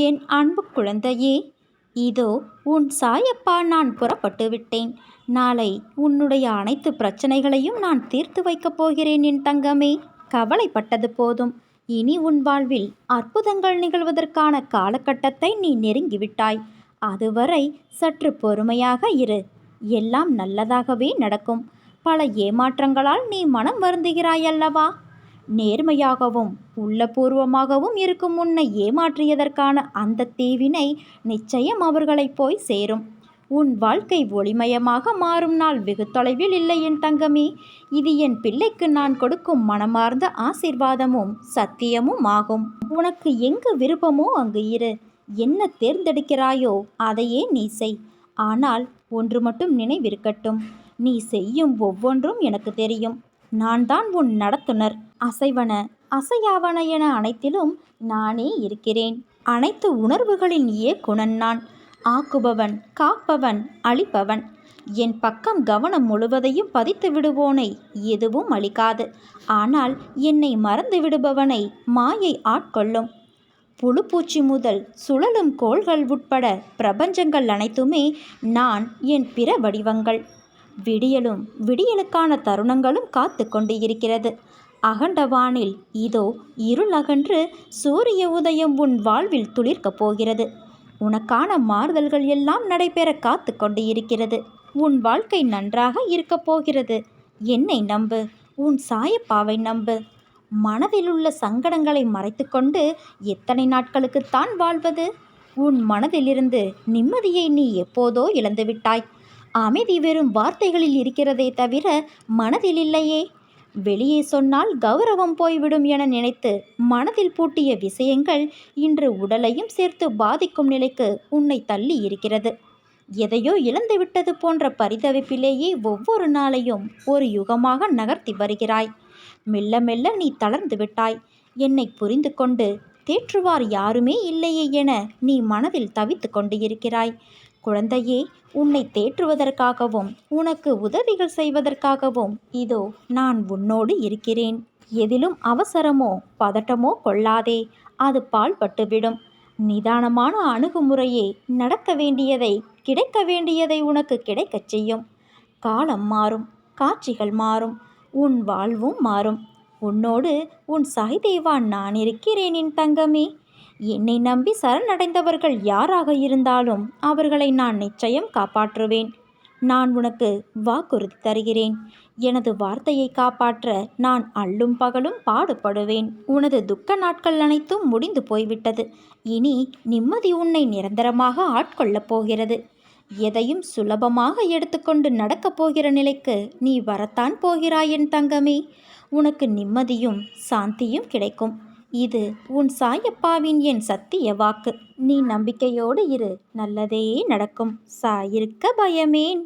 என் அன்பு குழந்தையே, இதோ உன் சாயப்பா நான் புறப்பட்டு விட்டேன். நாளை உன்னுடைய அனைத்து பிரச்சனைகளையும் நான் தீர்த்து வைக்கப் போகிறேன் என் தங்கமே. கவலைப்பட்டது போதும். இனி உன் வாழ்வில் அற்புதங்கள் நிகழ்வதற்கான காலகட்டத்தை நீ நெருங்கிவிட்டாய். அதுவரை சற்று பொறுமையாக இரு. எல்லாம் நல்லதாகவே நடக்கும். பல ஏமாற்றங்களால் நீ மனம் வருந்துகிறாய் அல்லவா? நேர்மையாகவும் உள்ளபூர்வமாகவும் இருக்கும் உன்னை ஏமாற்றியதற்கான அந்த தீவினை நிச்சயம் அவர்களை போய் சேரும். உன் வாழ்க்கை ஒளிமயமாக மாறும் நாள் வெகு தொலைவில் இல்லை என் தங்கமே. இது என் பிள்ளைக்கு நான் கொடுக்கும் மனமார்ந்த ஆசீர்வாதமும் சத்தியமும் ஆகும். உனக்கு எங்கு விருப்பமோ அங்கு இரு. என்ன தேர்ந்தெடுக்கிறாயோ அதையே நீ செய். ஆனால் ஒன்று மட்டும் நினைவிருக்கட்டும், நீ செய்யும் ஒவ்வொன்றும் எனக்கு தெரியும். நான் தான் உன் நடத்துனர். அசைவன அசையாவன என அனைத்திலும் நானே இருக்கிறேன். அனைத்து உணர்வுகளின் இயக்குனன் நான். ஆக்குபவன், காப்பவன், அழிப்பவன். என் பக்கம் கவனம் முழுவதையும் பதித்து விடுவோனை எதுவும் அளிக்காது. ஆனால் என்னை மறந்து விடுபவனை மாயை ஆட்கொள்ளும். புழுப்பூச்சி முதல் சுழலும் கோள்கள் உட்பட பிரபஞ்சங்கள் அனைத்துமே நான் என் பிற வடிவங்கள். விடியலும் விடியலுக்கான தருணங்களும் காத்து கொண்டு இருக்கிறது. அகண்டவானில் இதோ இருள் அகன்று சூரிய உதயம் உன் வாழ்வில் துளிர்க்கப் போகிறது. உனக்கான மாறுதல்கள் எல்லாம் நடைபெற காத்து கொண்டு இருக்கிறது. உன் வாழ்க்கை நன்றாக இருக்கப் போகிறது. என்னை நம்பு, உன் சாயப்பாவை நம்பு. மனதில் உள்ள சங்கடங்களை மறைத்து கொண்டு எத்தனை நாட்களுக்குத்தான் வாழ்வது? உன் மனதிலிருந்து நிம்மதியை நீ எப்போதோ இழந்துவிட்டாய். அமைதி வெறும் வார்த்தைகளில் இருக்கிறதே தவிர மனதில் இல்லையே. வெளியே சொன்னால் கௌரவம் போய்விடும் என நினைத்து மனதில் பூட்டிய விஷயங்கள் இன்று உடலையும் சேர்த்து பாதிக்கும் நிலைக்கு உன்னை தள்ளி இருக்கிறது. எதையோ இழந்துவிட்டது போன்ற பரிதவிப்பிலேயே ஒவ்வொரு நாளையும் ஒரு யுகமாக நகர்த்தி வருகிறாய். மெல்ல மெல்ல நீ தளர்ந்து விட்டாய். என்னை புரிந்து கொண்டு தேற்றுவார் யாருமே இல்லையே என நீ மனதில் தவித்து கொண்டு இருக்கிறாய். குழந்தையே, உன்னை தேற்றுவதற்காகவும் உனக்கு உதவிகள் செய்வதற்காகவும் இதோ நான் உன்னோடு இருக்கிறேன். எதிலும் அவசரமோ பதட்டமோ கொள்ளாதே. அது பாழ்பட்டுவிடும். நிதானமான அணுகுமுறையே நடக்க வேண்டியதை, கிடைக்க வேண்டியதை உனக்கு கிடைக்கச் செய்யும். காலம் மாறும், காட்சிகள் மாறும், உன் வாழ்வும் மாறும். உன்னோடு உன் சாய்தேவா நான் இருக்கிறேன் என் தங்கமே. என்னை நம்பி சரணடைந்தவர்கள் யாராக இருந்தாலும் அவர்களை நான் நிச்சயம் காப்பாற்றுவேன். நான் உனக்கு வாக்குறுதி தருகிறேன். எனது வார்த்தையை காப்பாற்ற நான் அல்லும் பகலும் பாடுபடுவேன். உனது துக்க நாட்கள் அனைத்தும் முடிந்து போய்விட்டது. இனி நிம்மதி உன்னை நிரந்தரமாக ஆட்கொள்ளப் போகிறது. எதையும் சுலபமாக எடுத்துக்கொண்டு நடக்கப் போகிற நிலைக்கு நீ வரத்தான் போகிறாய் என் தங்கமே. உனக்கு நிம்மதியும் சாந்தியும் கிடைக்கும். இது உன் சாயப்பாவின் என் சத்திய வாக்கு. நீ நம்பிக்கையோடு இரு. நல்லதே நடக்கும். சாயிருக்க பயமேன்.